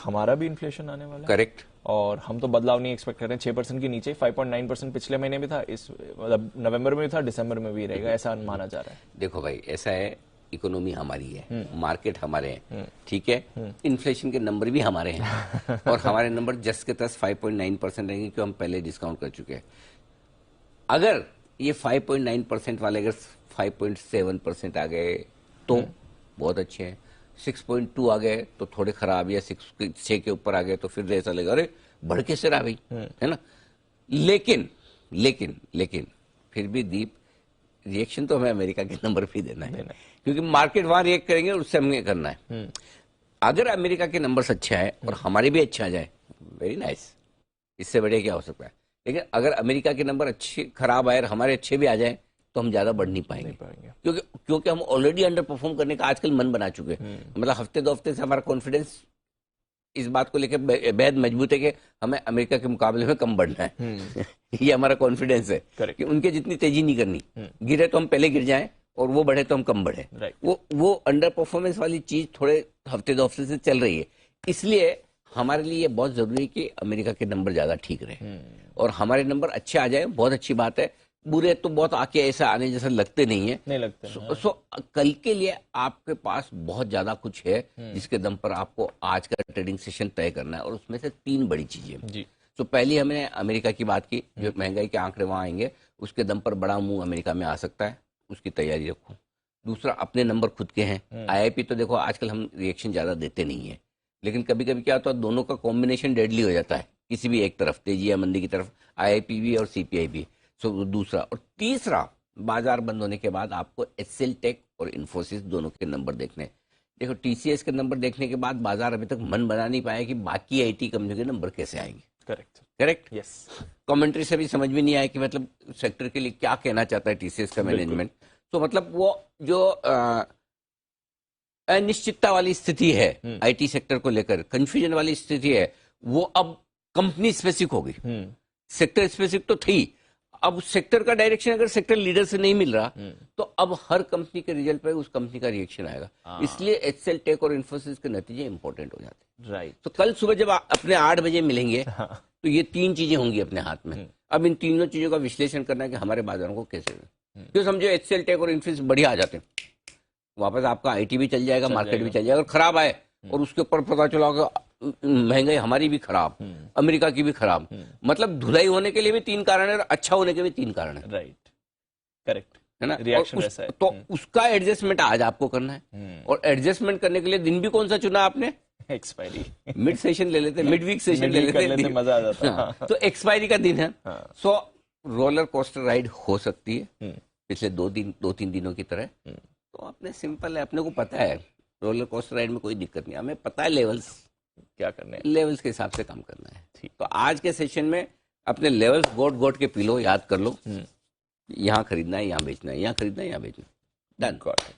हमारा भी इन्फ्लेशन आने वाला है। करेक्ट। और हम तो बदलाव नहीं एक्सपेक्ट कर रहे हैं, 6% के नीचे, 5.9% पिछले महीने भी था, इस मतलब नवंबर में भी था, दिसंबर में भी रहेगा, ऐसा माना जा रहा है। देखो भाई, ऐसा है, इकोनॉमी हमारी है, मार्केट हमारे हैं, ठीक है, इन्फ्लेशन के नंबर भी हमारे हैं और हमारे नंबर जस्ट के तस 5.9% रहेंगे, क्योंकि हम पहले डिस्काउंट कर चुके हैं। अगर ये 5.9% वाले अगर 5.7% आ गए तो बहुत अच्छे हैं, 6.2 आ गए तो थोड़े खराब, या 6 के ऊपर आ गए तो फिर ऐसा लगेगा अरे बढ़ के सिर आ गई, है ना। लेकिन लेकिन लेकिन फिर भी दीप, रिएक्शन तो हमें अमेरिका के नंबर पे देना है, क्योंकि मार्केट वहां रिएक्ट करेंगे और उससे हमें करना है। अगर अमेरिका के नंबर्स अच्छे आए और हमारे भी अच्छे आ जाए, वेरी नाइस, इससे बढ़िया क्या हो सकता है। लेकिन अगर अमेरिका के नंबर अच्छे खराब आए और हमारे अच्छे भी आ जाए तो हम ज्यादा बढ़ नहीं पाएंगे, क्योंकि हम ऑलरेडी अंडर परफॉर्म करने का आजकल मन बना चुके हैं। मतलब हफ्ते 2 हफ्ते से हमारा कॉन्फिडेंस इस बात को लेकर बेहद मजबूत है कि हमें अमेरिका के मुकाबले में कम बढ़ना है ये हमारा कॉन्फिडेंस है कि उनके जितनी तेजी नहीं करनी, गिरे तो हम पहले गिर जाएं और वो बढ़े तो हम कम बढ़े। वो अंडर परफॉर्मेंस वाली चीज थोड़े हफ्ते 2 हफ्ते से चल रही है, इसलिए हमारे लिए ये बहुत जरूरी है कि अमेरिका के नंबर ज्यादा ठीक रहे और हमारे नंबर अच्छे आ जाए, बहुत अच्छी बात है। बुरे तो बहुत आके ऐसा आने जैसा लगते नहीं है, नहीं लगते। सो कल के लिए आपके पास बहुत ज्यादा कुछ है जिसके दम पर आपको आज का ट्रेडिंग सेशन तय करना है, और उसमें से 3 बड़ी चीजें जी। तो पहली हमने अमेरिका की बात की, जो महंगाई के आंकड़े वहां आएंगे, उसके दम पर बड़ा मुंह अमेरिका में आ सकता है, उसकी तैयारी रखो। दूसरा, अपने नंबर खुद के हैं। आईआईपी तो देखो आजकल हम रिएक्शन ज्यादा देते नहीं है, लेकिन कभी कभी क्या होता है, दोनों का कॉम्बिनेशन डेडली हो जाता है, किसी भी एक तरफ तेजी या मंदी की तरफ, आईआईपी भी और सीपीआई भी। सो दूसरा, और तीसरा, बाजार बंद होने के बाद आपको एचसीएल टेक और इन्फोसिस दोनों के नंबर देखने। देखो टीसीएस के नंबर देखने के बाद बाजार अभी तक मन बना नहीं पाया कि बाकी आईटी कंपनियों के नंबर कैसे आएंगे। Correct yes. कमेंट्री से भी समझ में नहीं आया कि मतलब सेक्टर के लिए क्या कहना चाहता है टीसीएस का मैनेजमेंट। तो मतलब वो जो अनिश्चितता वाली स्थिति है आईटी सेक्टर को लेकर, कंफ्यूजन वाली स्थिति है, वो अब कंपनी स्पेसिफिक होगी, सेक्टर स्पेसिफिक तो थी, अब सेक्टर का डायरेक्शन अगर सेक्टर लीडर से नहीं मिल रहा तो अब हर कंपनी के रिजल्ट पे उस कंपनी का रिएक्शन आएगा। इसलिए एचसीएल टेक और इन्फोसिस के नतीजे इंपॉर्टेंट हो जाते हैं। राइट। तो कल सुबह जब अपने 8 बजे मिलेंगे तो ये 3 चीजें होंगी अपने हाथ में। अब इन तीनों चीजों का विश्लेषण करना है कि हमारे बाजारों को कैसे, क्यों समझो एचसीएल टेक और इन्फोसिस बढ़िया आ जाते हैं, वापस आपका आईटी भी चल जाएगा, मार्केट भी चल जाएगा। और खराब आए और उसके ऊपर पता चला महंगाई हमारी भी खराब, अमेरिका की भी खराब, मतलब धुलाई होने के लिए भी 3 कारण है और अच्छा होने के भी 3 कारण है। राइट, करेक्ट है ना। रिएक्शन ऐसा है। तो उसका एडजस्टमेंट आज आपको करना है, और एडजस्टमेंट करने के लिए दिन भी कौन सा चुना आपने? एक्सपायरी। मिड सेशन ले लेते, मिड वीक सेशन ले लेते, मजा आ जाता। तो एक्सपायरी का दिन है। सो रोलर कोस्टर राइड हो सकती है पिछले 2-3 दिनों की तरह। तो अपने सिंपल है, अपने को पता है रोलर कोस्टर राइड में कोई दिक्कत नहीं, हमें पता है लेवल्स क्या करने हैं, लेवल्स के हिसाब से काम करना है। तो आज के सेशन में अपने लेवल्स गोट के पी लो, याद कर लो, यहाँ खरीदना है, यहाँ बेचना है, यहाँ खरीदना है, यहाँ बेचना है, डन।